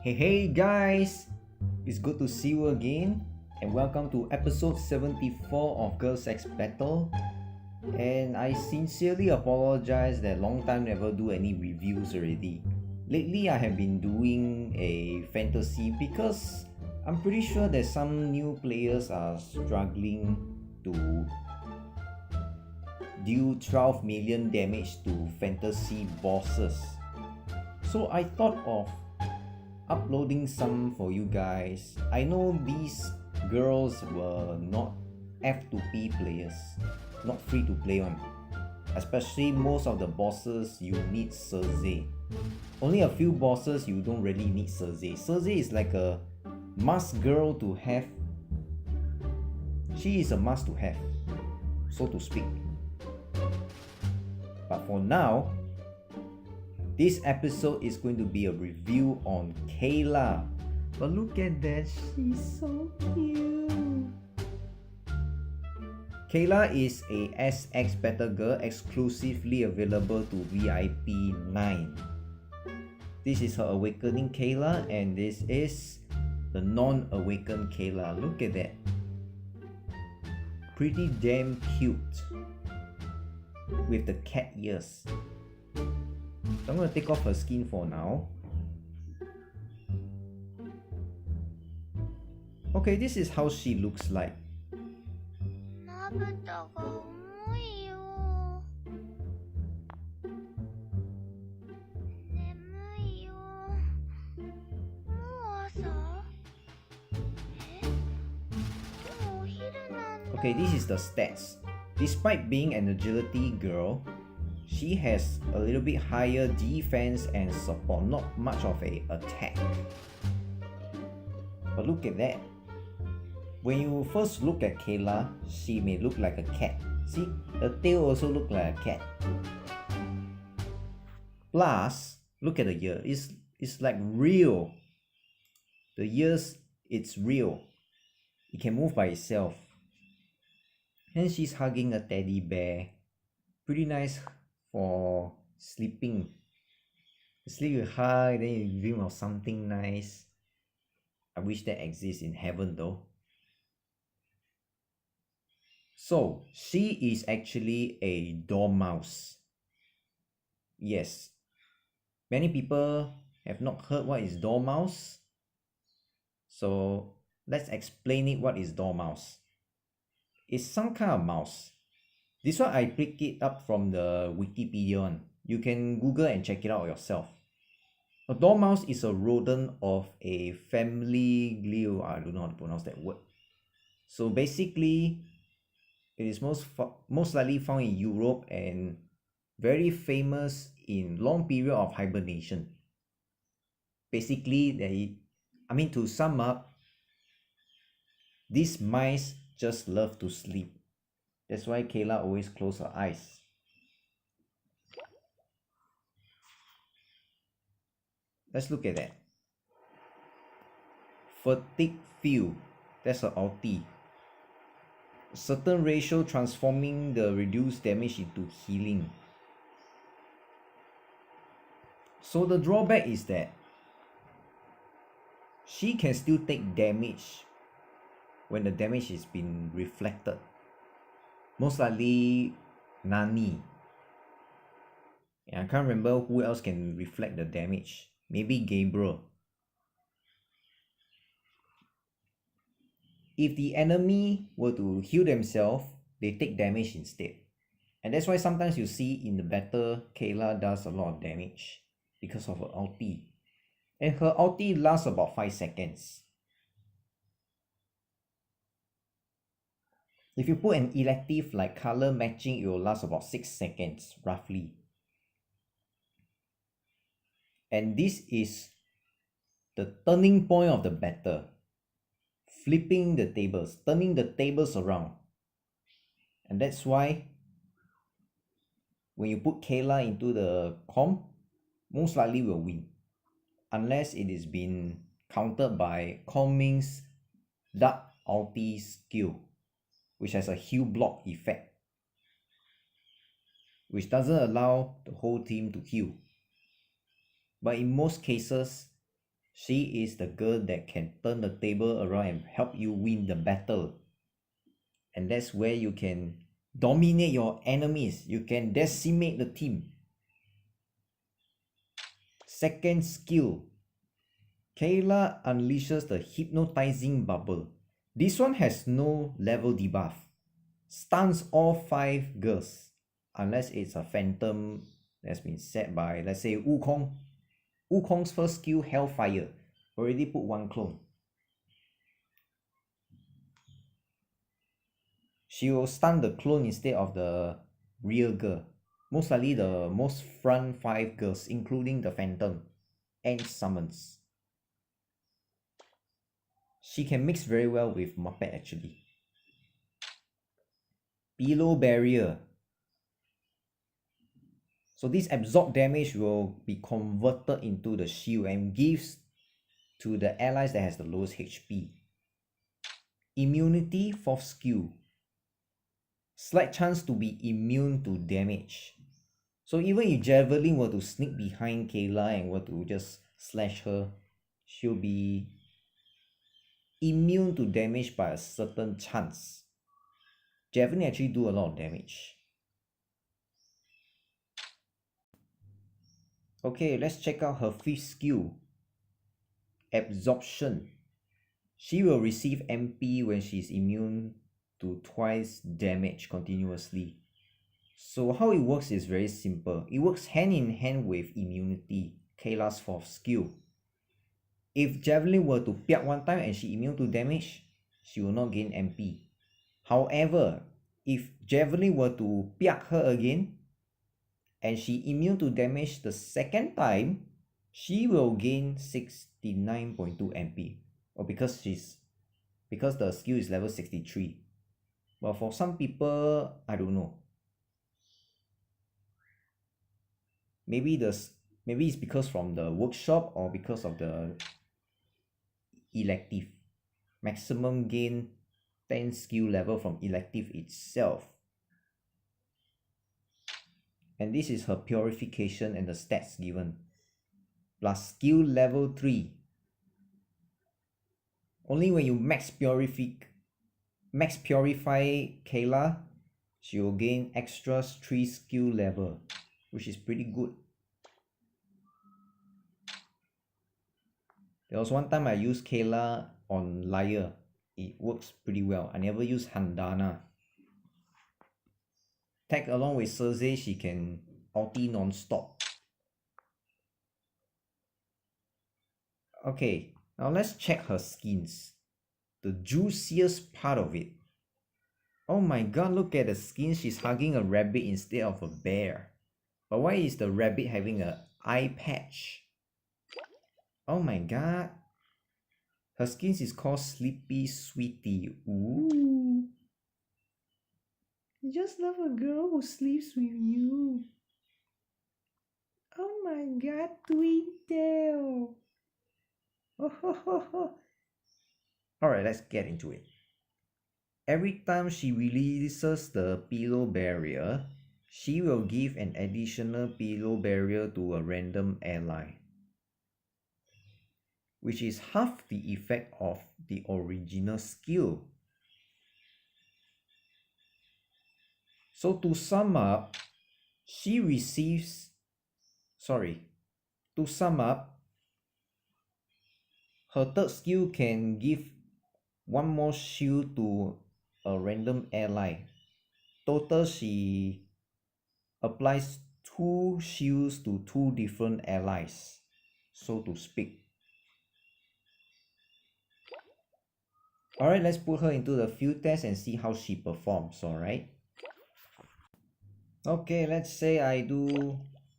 Hey guys, it's good to see you again and welcome to episode 74 of Girl Sex Battle. And I sincerely apologize that long time never do any reviews already. Lately I have been doing a fantasy because I'm pretty sure that some new players are struggling to deal 12 million damage to fantasy bosses. So I thought of uploading some for you guys. I know these girls were not F2P players, not free to play one. Especially most of the bosses you need Cersei. Only a few bosses you don't really need Cersei. Cersei is like a must girl to have. She is a must to have, so to speak. But for now, this episode is going to be a review on Kayla. But look at that, she's so cute. Kayla is a SX Battle Girl exclusively available to VIP 9. This is her Awakening Kayla and this is the non-awakened Kayla. Look at that. Pretty damn cute. With the cat ears. I'm going to take off her skin for now. Okay, this is how she looks like. Okay, this is the stats. Despite being an agility girl, she has a little bit higher defense and support, not much of a attack. But look at that. When you first look at Kayla, she may look like a cat. See, the tail also look like a cat. Plus, look at the ear. It's like real. The ears, it's real. It can move by itself. And she's hugging a teddy bear. Pretty nice for sleeping. Sleep you high, then you dream of something nice. I wish that exists in heaven though. So, she is actually a dormouse. Yes. Many people have not heard what is dormouse. So, let's explain it what is dormouse. It's some kind of mouse. This one I picked it up from the Wikipedia one. You can Google and check it out yourself. A dormouse is a rodent of a family Glio. I don't know how to pronounce that word. So basically, it is most likely found in Europe and very famous in long period of hibernation. Basically, to sum up, these mice just love to sleep. That's why Kayla always close her eyes. Let's look at that. Fatigue Field. That's her ulti. Certain ratio transforming the reduced damage into healing. So the drawback is that she can still take damage when the damage is been reflected. Most likely Nani. I can't remember who else can reflect the damage. Maybe Gabriel. If the enemy were to heal themselves, they take damage instead. And that's why sometimes you see in the battle, Kayla does a lot of damage because of her ulti. And her ulti lasts about 5 seconds. If you put an elective like color matching, it will last about 6 seconds roughly. And this is the turning point of the battle. Flipping the tables, turning the tables around. And that's why when you put Kayla into the comp, most likely will win. Unless it is been countered by Kong Ming's Dark Ulti skill, which has a heal block effect, which doesn't allow the whole team to heal. But in most cases, She is the girl that can turn the table around and help you win the battle. And that's where you can dominate your enemies. You can decimate the team. Second skill, Kayla unleashes the hypnotizing bubble. This one has no level debuff. Stuns all 5 girls. Unless it's a phantom that's been set by, let's say, Wukong. Wukong's first skill, Hellfire. Already put 1 clone. She will stun the clone instead of the real girl. Most likely the most front 5 girls, including the phantom and summons. She can mix very well with Muppet actually. Below barrier. So this absorb damage will be converted into the shield and gives to the allies that has the lowest HP. Immunity, 4th skill. Slight chance to be immune to damage. So even if Javelin were to sneak behind Kayla and were to just slash her, she'll be immune to damage by a certain chance. Javelin actually do a lot of damage. Okay, let's check out her 5th skill. Absorption. She will receive MP when she is immune to twice damage continuously. So how it works is very simple. It works hand in hand with immunity, Kayla's 4th skill. If Javelin were to piak 1 time and she immune to damage, she will not gain MP. However, if Javelin were to piak her again and she immune to damage the 2nd time, she will gain 69.2 MP. Or because the skill is level 63. But for some people, I don't know. Maybe it's because from the workshop or because of the elective. Maximum gain 10 skill level from elective itself. And this is her purification and the stats given. Plus skill level 3. Only when you max purify Kayla, she will gain extra 3 skill level, which is pretty good. There was one time I used Kayla on Liar. It works pretty well. I never use Handana. Tag along with Cersei, she can ulti non-stop. Okay, now let's check her skins. The juiciest part of it. Oh my god, look at the skin. She's hugging a rabbit instead of a bear. But why is the rabbit having an eye patch? Oh my god. Her skin is called Sleepy Sweetie. Ooh. You just love a girl who sleeps with you. Oh my god, twin tail. Oh, ho, ho, ho. Alright, let's get into it. Every time she releases the pillow barrier, she will give an additional pillow barrier to a random ally, which is half the effect of the original skill. So to sum up, her 3rd skill can give 1 more shield to a random ally. Total, she applies 2 shields to 2 different allies, so to speak. Alright, let's put her into the field test and see how she performs, alright? Okay, let's say I do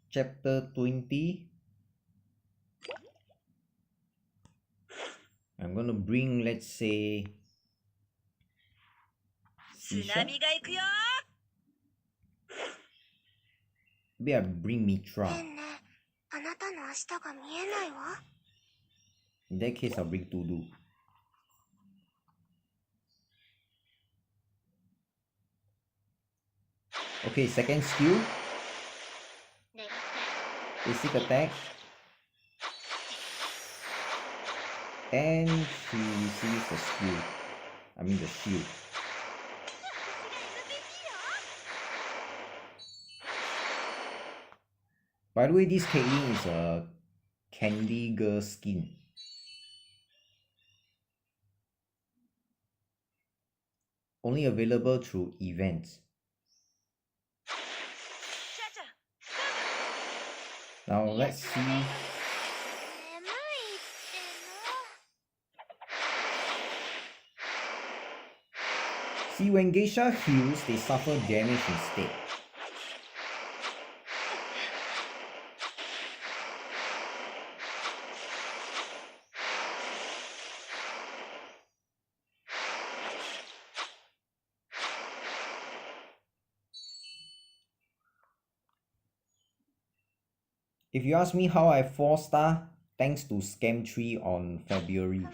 chapter 20. I'm gonna bring, let's say, Sisha. Maybe I bring Mitra. In that case, I'll bring Tudu. Okay, 2nd skill. Basic attack. and she receives the skill. I mean the shield. By the way, this Caitlyn is a Candy Girl skin. Only available through events. Now let's see. See, when Geisha heals, they suffer damage instead. If you ask me how I 4-star, thanks to Scam 3 on February.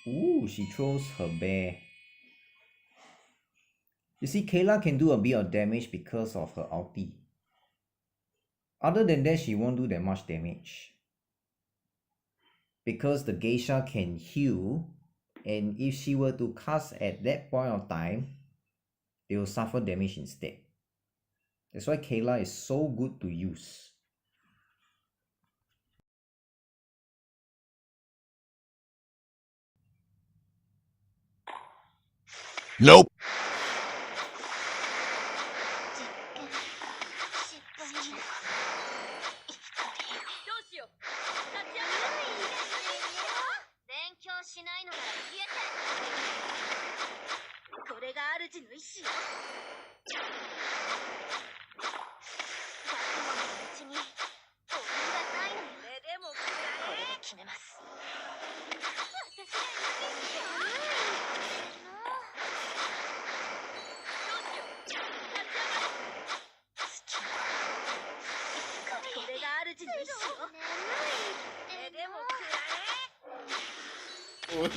Ooh, she throws her bear. You see, Kayla can do a bit of damage because of her ulti. Other than that, she won't do that much damage. Because the Geisha can heal, and if she were to cast at that point of time, they will suffer damage instead. That's why Kayla is so good to use. Nope.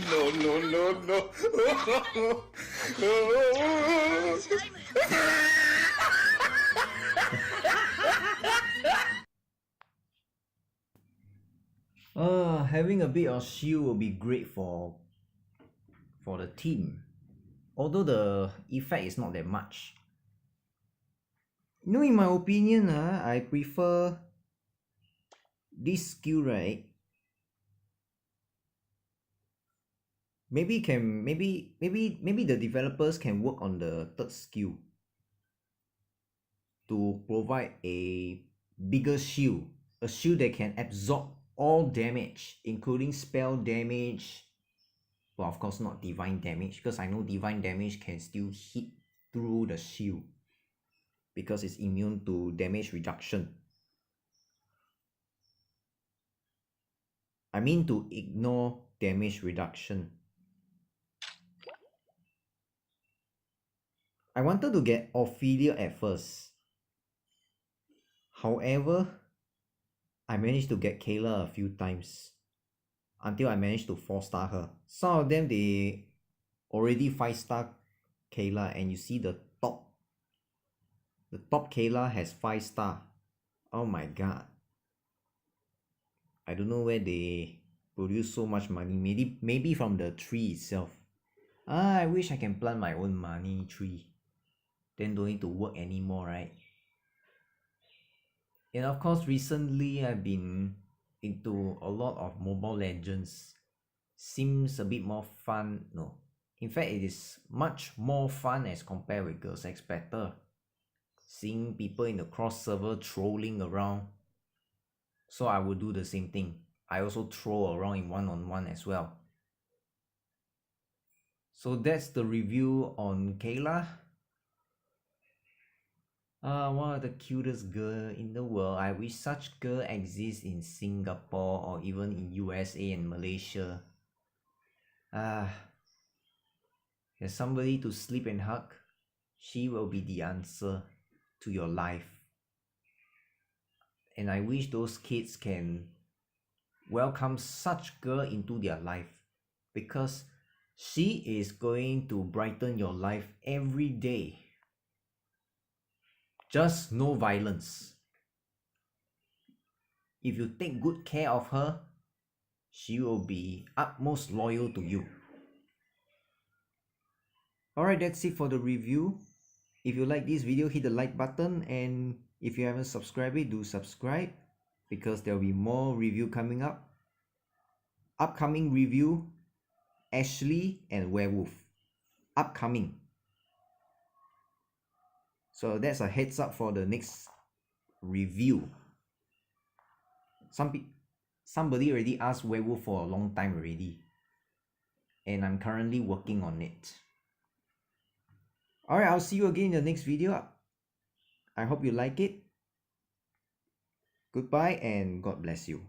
Oh, no. Having a bit of shield will be great for the team. Although the effect is not that much. You know, in my opinion, I prefer this skill, right? Maybe the developers can work on the third skill to provide a bigger shield, a shield that can absorb all damage, including spell damage. Well, of course not divine damage, because I know divine damage can still hit through the shield because it's immune to damage reduction. I mean to ignore damage reduction. I wanted to get Ophelia at first. However, I managed to get Kayla a few times until I managed to 4-star her. Some of them, they already 5-star Kayla, and you see the top Kayla has 5-star. Oh my god. I don't know where they produce so much money. Maybe from the tree itself. I wish I can plant my own money tree. Then don't need to work anymore, right? And of course, recently I've been into a lot of Mobile Legends. Seems a bit more fun. No, in fact, it is much more fun as compared with Girls X Better. Seeing people in the cross server trolling around. So I will do the same thing. I also troll around in one-on-one as well. So that's the review on Kayla. One of the cutest girl in the world. I wish such girl exists in Singapore or even in USA and Malaysia. There's somebody to sleep and hug. She will be the answer to your life. And I wish those kids can welcome such girl into their life, because she is going to brighten your life every day. Just no violence. If you take good care of her, she will be utmost loyal to you. Alright, that's it for the review. If you like this video, hit the like button, and if you haven't subscribed, do subscribe, because there will be more review coming up. Upcoming review, Ashley and Werewolf. Upcoming. So that's a heads up for the next review. Somebody already asked Werewolf for a long time already, and I'm currently working on it. Alright, I'll see you again in the next video. I hope you like it. Goodbye and God bless you.